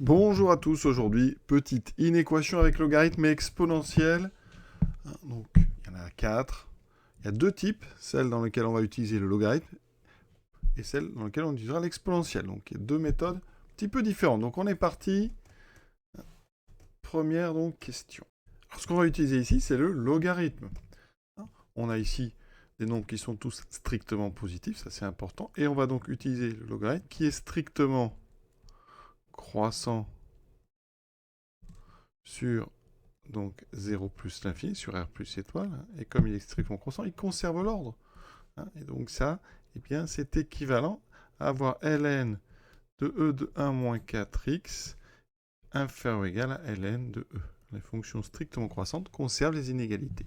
Bonjour à tous, aujourd'hui, petite inéquation avec logarithme exponentiel. Donc, il y en a 4. Il y a deux types, celle dans laquelle on va utiliser le logarithme et celle dans laquelle on utilisera l'exponentiel. Donc, il y a deux méthodes un petit peu différentes. Donc, on est parti. Première donc question. Alors, ce qu'on va utiliser ici, c'est le logarithme. On a ici des nombres qui sont tous strictement positifs, ça c'est important. Et on va donc utiliser le logarithme qui est strictement croissant sur donc 0 plus l'infini sur R plus étoile, et comme il est strictement croissant, il conserve l'ordre. Et donc ça, eh bien, c'est équivalent à avoir ln de e de 1 moins 4x inférieur ou égal à ln de e. Les fonctions strictement croissantes conservent les inégalités.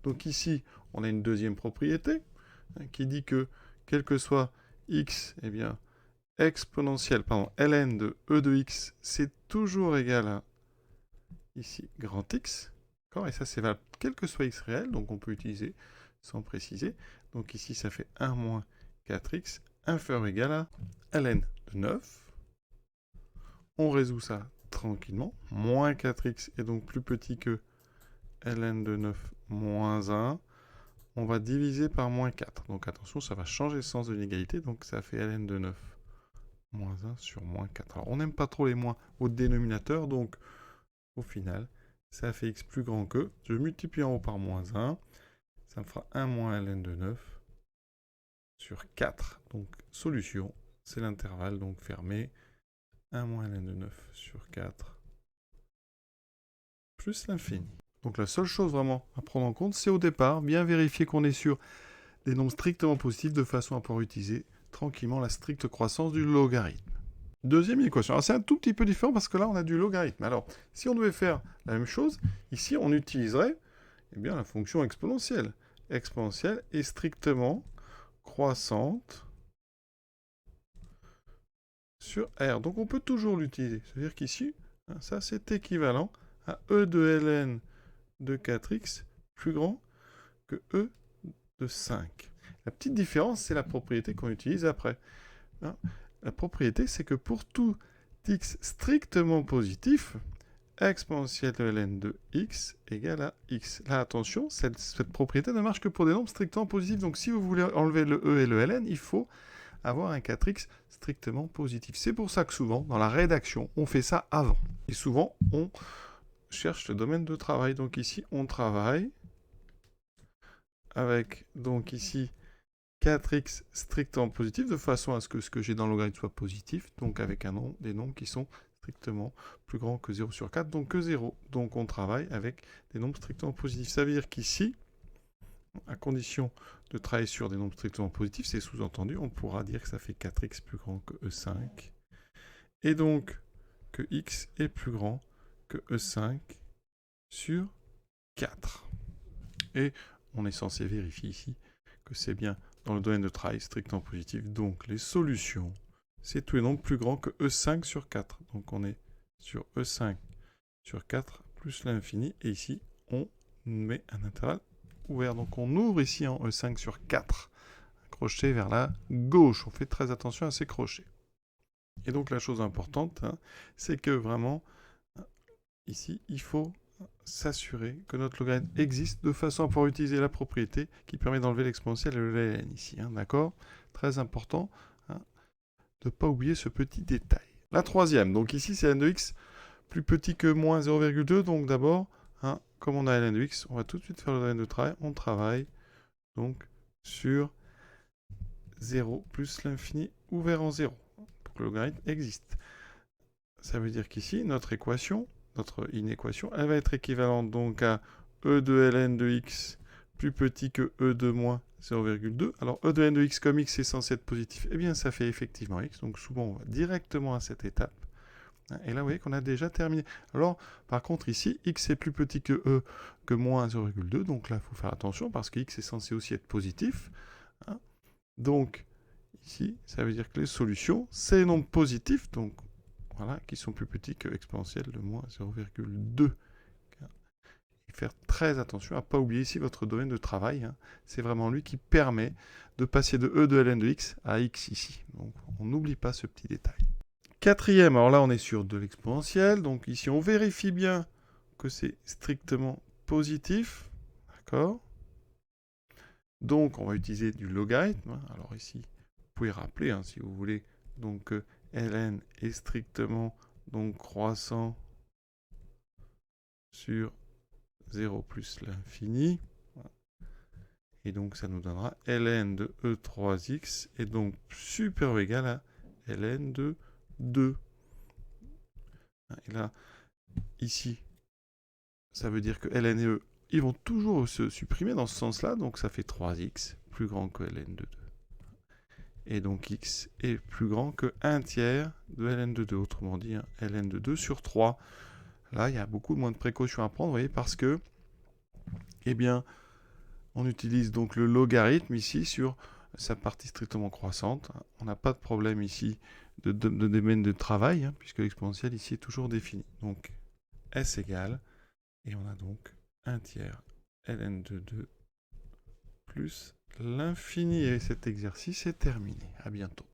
Donc ici, on a une deuxième propriété qui dit que, quel que soit x, eh bien, ln de e de x, c'est toujours égal à ici grand X, et ça c'est valable quel que soit X réel, donc on peut utiliser sans préciser. Donc ici ça fait 1 moins 4X inférieur ou égal à ln de 9. On résout ça tranquillement. Moins 4X est donc plus petit que ln de 9 moins 1. On va diviser par moins 4. Donc attention, ça va changer le sens de l'égalité, donc ça fait ln de 9 moins 1 sur moins 4. Alors on n'aime pas trop les moins au dénominateur, donc au final, ça fait x plus grand que, je multiplie en haut par moins 1, ça me fera 1 moins ln de 9 sur 4. Donc, solution, c'est l'intervalle donc fermé, 1 moins ln de 9 sur 4, plus l'infini. Donc la seule chose vraiment à prendre en compte, c'est au départ, bien vérifier qu'on est sur des nombres strictement positifs de façon à pouvoir utiliser tranquillement la stricte croissance du logarithme. Deuxième équation. Alors c'est un tout petit peu différent parce que là on a du logarithme. Alors si on devait faire la même chose, ici on utiliserait bien, la fonction exponentielle. Exponentielle est strictement croissante sur R. Donc on peut toujours l'utiliser. C'est-à-dire qu'ici, ça c'est équivalent à E de ln de 4x plus grand que E de 5. La petite différence, c'est la propriété qu'on utilise après. La propriété, c'est que pour tout x strictement positif, exponentielle de ln de x égale à x. Là, attention, cette propriété ne marche que pour des nombres strictement positifs. Donc, si vous voulez enlever le e et le ln, il faut avoir un 4x strictement positif. C'est pour ça que souvent, dans la rédaction, on fait ça avant. Et souvent, on cherche le domaine de travail. Donc ici, on travaille avec, donc ici, 4x strictement positif, de façon à ce que j'ai dans le logarithme soit positif, donc avec des nombres qui sont strictement plus grands que 0 sur 4, donc que 0. Donc on travaille avec des nombres strictement positifs. Ça veut dire qu'ici, à condition de travailler sur des nombres strictement positifs, c'est sous-entendu, on pourra dire que ça fait 4x plus grand que E5, et donc que x est plus grand que E5 sur 4. Et on est censé vérifier ici que c'est bien dans le domaine de travail strictement positif. Donc les solutions, c'est tous les nombres plus grands que E5 sur 4. Donc on est sur E5 sur 4 plus l'infini. Et ici, on met un intervalle ouvert. Donc on ouvre ici en E5 sur 4. Un crochet vers la gauche. On fait très attention à ces crochets. Et donc la chose importante, c'est que vraiment, ici, il faut s'assurer que notre logarithme existe de façon à pouvoir utiliser la propriété qui permet d'enlever l'exponentielle et le ln ici. D'accord ? Très important de ne pas oublier ce petit détail. La troisième, donc ici c'est ln de x plus petit que moins 0,2. Donc d'abord, comme on a ln de x, on va tout de suite faire le domaine de travail. On travaille donc sur 0 plus l'infini ouvert en 0 pour que le logarithme existe. Ça veut dire qu'ici, notre inéquation, elle va être équivalente donc à e de ln de x plus petit que e de moins 0,2. Alors e de ln de x, comme x est censé être positif, eh bien ça fait effectivement x. Donc souvent on va directement à cette étape. Et là vous voyez qu'on a déjà terminé. Alors par contre ici, x est plus petit que e que moins 0,2. Donc là il faut faire attention parce que x est censé aussi être positif. Donc ici, ça veut dire que les solutions, c'est les nombres positifs. Donc voilà, qui sont plus petits que exponentielle de moins 0,2. Et faire très attention à ne pas oublier ici votre domaine de travail. C'est vraiment lui qui permet de passer de e de ln de x à x ici. Donc on n'oublie pas ce petit détail. Quatrième, alors là on est sur de l'exponentiel, donc ici on vérifie bien que c'est strictement positif, d'accord? Donc on va utiliser du logarithme, hein. Alors ici, vous pouvez rappeler hein, si vous voulez, donc ln est strictement donc croissant sur 0 plus l'infini. Et donc ça nous donnera ln de e3x est donc supérieur ou égal à ln de 2. Et là, ici, ça veut dire que ln et e, ils vont toujours se supprimer dans ce sens-là, donc ça fait 3x plus grand que ln de 2. Et donc x est plus grand que 1 tiers de ln de 2, autrement dit, hein, ln de 2 sur 3. Là, il y a beaucoup moins de précautions à prendre, vous voyez, parce que, eh bien, on utilise donc le logarithme ici sur sa partie strictement croissante. On n'a pas de problème ici de domaine de travail, hein, puisque l'exponentielle ici est toujours définie. Donc, s égale, et on a donc 1 tiers ln de 2 plus l'infini. Et cet exercice est terminé. À bientôt.